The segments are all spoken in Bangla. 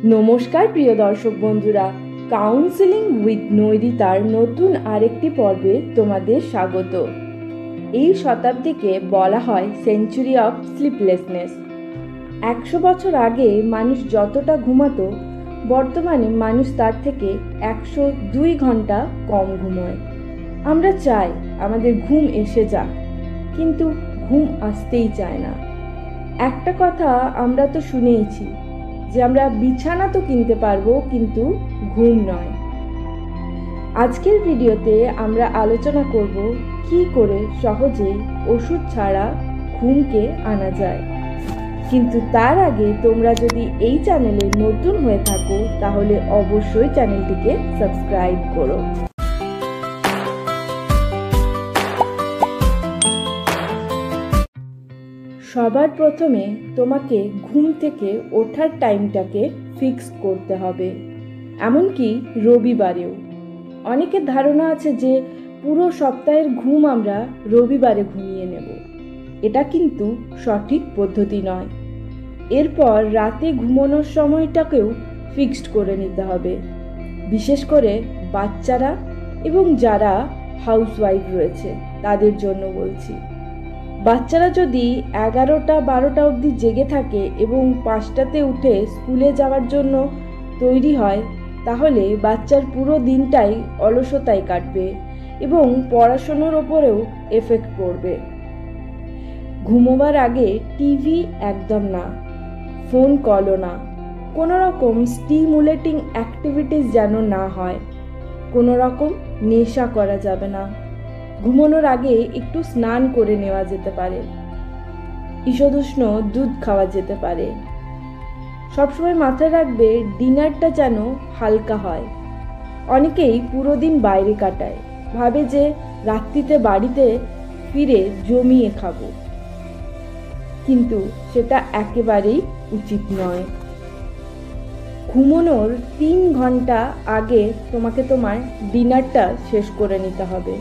নমস্কার প্রিয় দর্শক বন্ধুরা, কাউন্সেলিং উইথ নৈরিতার নতুন আরেকটি পর্বে তোমাদের স্বাগত। এই শতাব্দীকে বলা হয় সেঞ্চুরি অফ স্লিপলেসনেস। 100 বছর আগে মানুষ যতটা ঘুমাতো, বর্তমানে মানুষ তার থেকে 102 ঘন্টা কম ঘুমোয়। আমরা চাই আমাদের ঘুম এসে যাক, কিন্তু ঘুম আসতেই চায় না। একটা কথা আমরা তো শুনেইছি যে আমরা বিছানা তো কিনতে পারবো, কিন্তু ঘুম নয়। আজকের ভিডিওতে আমরা আলোচনা করব কি করে সহজে ওষুধ ছাড়া ঘুমকে আনা যায়। কিন্তু তার আগে তোমরা যদি এই চ্যানেলে নতুন হয়ে থাকো, তাহলে অবশ্যই চ্যানেলটিকে সাবস্ক্রাইব করো। সবার প্রথমে তোমাকে ঘুম থেকে ওঠার টাইমটাকে ফিক্স করতে হবে, এমনকি রবিবারেও। অনেকের ধারণা আছে যে পুরো সপ্তাহের ঘুম আমরা রবিবারে ঘুমিয়ে নেব। এটা কিন্তু সঠিক পদ্ধতি নয়। এরপর রাতে ঘুমানোর সময়টাকেও ফিক্সড করে নিতে হবে, বিশেষ করে বাচ্চারা এবং যারা হাউসওয়াইফ রয়েছে তাদের জন্য বলছি। বাচ্চারা যদি 11টা-12টা অবধি জেগে থাকে এবং 5টাতে উঠে স্কুলে যাওয়ার জন্য তৈরি হয়, তাহলে বাচ্চার পুরো দিনটাই অলসতায় কাটবে এবং পড়াশোনার ওপরেও এফেক্ট পড়বে। ঘুমোবার আগে টিভি একদম না, ফোন কলও না, কোনো রকম স্টিমুলেটিং অ্যাক্টিভিটিস যেন না হয়। কোনো রকম নেশা করা যাবে না। ঘুমানোর আগে একটু স্নান করে নেওয়া যেতে পারে, ঈষদুষ্ণ দুধ খাওয়া যেতে পারে। সবসময় মাথায় রাখবে ডিনারটা যেন হালকা হয়। অনেকেই পুরো দিন বাইরে কাটায়, ভাবে যে রাত্রিতে বাড়িতে ফিরে জমিয়ে খাবো, কিন্তু সেটা একেবারেই উচিত নয়। ঘুমানোর 3 ঘন্টা আগে তোমাকে তোমার ডিনারটা শেষ করে নিতে হবে,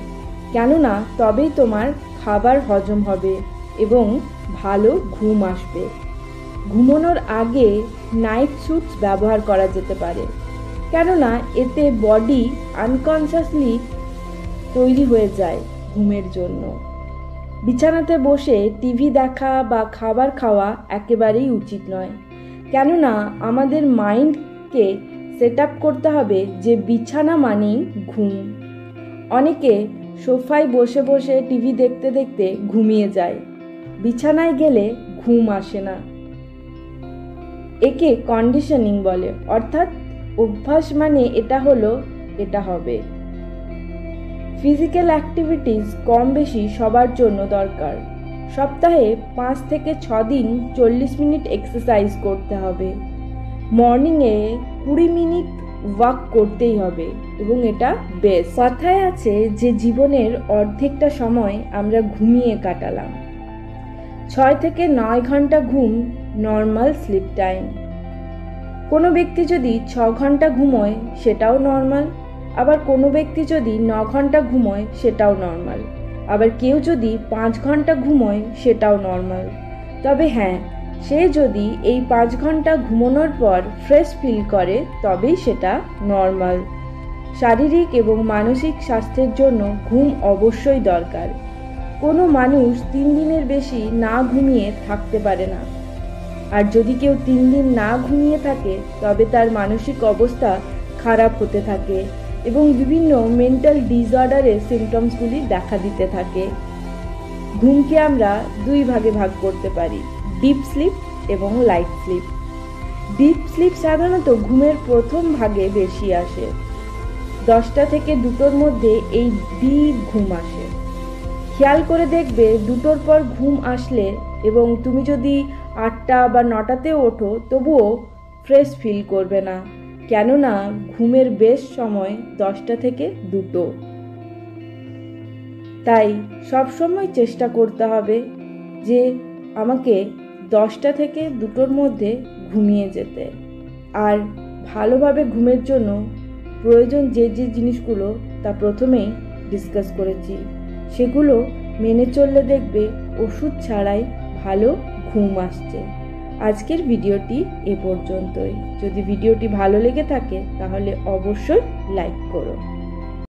কেননা তবেই তোমার খাবার হজম হবে এবং ভালো ঘুম আসবে। ঘুমানোর আগে নাইট স্যুটস ব্যবহার করা যেতে পারে, কেননা এতে বডি আনকনসিয়াসলি তৈরি হয়ে যায় ঘুমের জন্য। বিছানাতে বসে টিভি দেখা বা খাবার খাওয়া একেবারেই উচিত নয়, কেননা আমাদের মাইন্ডকে সেট আপ করতে হবে যে বিছানা মানেই ঘুম। অনেকে সোফায় বসে বসে টিভি দেখতে দেখতে ঘুমিয়ে যায়, বিছানায় গেলে ঘুম আসে না। একে কন্ডিশনিং বলে, অর্থাৎ অভ্যাস মানে এটা হলো এটা হবে। ফিজিক্যাল অ্যাক্টিভিটিস কম বেশি সবার জন্য দরকার। সপ্তাহে 5 থেকে 6 দিন 40 মিনিট এক্সারসাইজ করতে হবে। মর্নিংয়ে 20 মিনিট ওয়াক করতেই হবে এবং এটা বেস্ট। কথায় আছে যে জীবনের অর্ধেকটা সময় আমরা ঘুমিয়ে কাটালাম। 6 থেকে 9 ঘন্টা ঘুম নর্মাল স্লিপ টাইম। কোনো ব্যক্তি যদি 6 ঘন্টা ঘুমোয় সেটাও নর্মাল, আবার কোনো ব্যক্তি যদি 9 ঘন্টা ঘুমোয় সেটাও নর্মাল, আবার কেউ যদি 5 ঘন্টা ঘুমোয় সেটাও নর্মাল। তবে হ্যাঁ, সে যদি এই 5 ঘন্টা ঘুমানোর পর ফ্রেশ ফিল করে তবেই সেটা নর্মাল। শারীরিক এবং মানসিক স্বাস্থ্যের জন্য ঘুম অবশ্যই দরকার। কোনো মানুষ 3 দিনের বেশি না ঘুমিয়ে থাকতে পারে না, আর যদি কেউ 3 দিন না ঘুমিয়ে থাকে তবে তার মানসিক অবস্থা খারাপ হতে থাকে এবং বিভিন্ন মেন্টাল ডিসঅর্ডারের সিমটমসগুলি দেখা দিতে থাকে। ঘুমকে আমরা 2 ভাগে ভাগ করতে পারি, ডিপ স্লিপ এবং লাইট স্লিপ। ডিপ স্লিপ সাধারণত ঘুমের প্রথম ভাগে বেশি আসে। 10টা থেকে 2টোর মধ্যে এই ডিপ ঘুম আসে। খেয়াল করে দেখবে 2টোর পর ঘুম আসলে এবং তুমি যদি 8টা বা 9টাতেও ওঠো তবুও ফ্রেশ ফিল করবে না, কেননা ঘুমের বেস্ট সময় 10টা থেকে 2টো। তাই সবসময় চেষ্টা করতে হবে যে আমাকে 10টা থেকে 2টোর মধ্যে ঘুমিয়ে যেতে। আর ভালোভাবে ঘুমের জন্য প্রয়োজন যে যে জিনিসগুলো তা প্রথমেই ডিসকাস করেছি, সেগুলো মেনে চললে দেখবে ওষুধ ছাড়াই ভালো ঘুম আসছে। আজকের ভিডিওটি এ পর্যন্তই। যদি ভিডিওটি ভালো লেগে থাকে তাহলে অবশ্যই লাইক করো।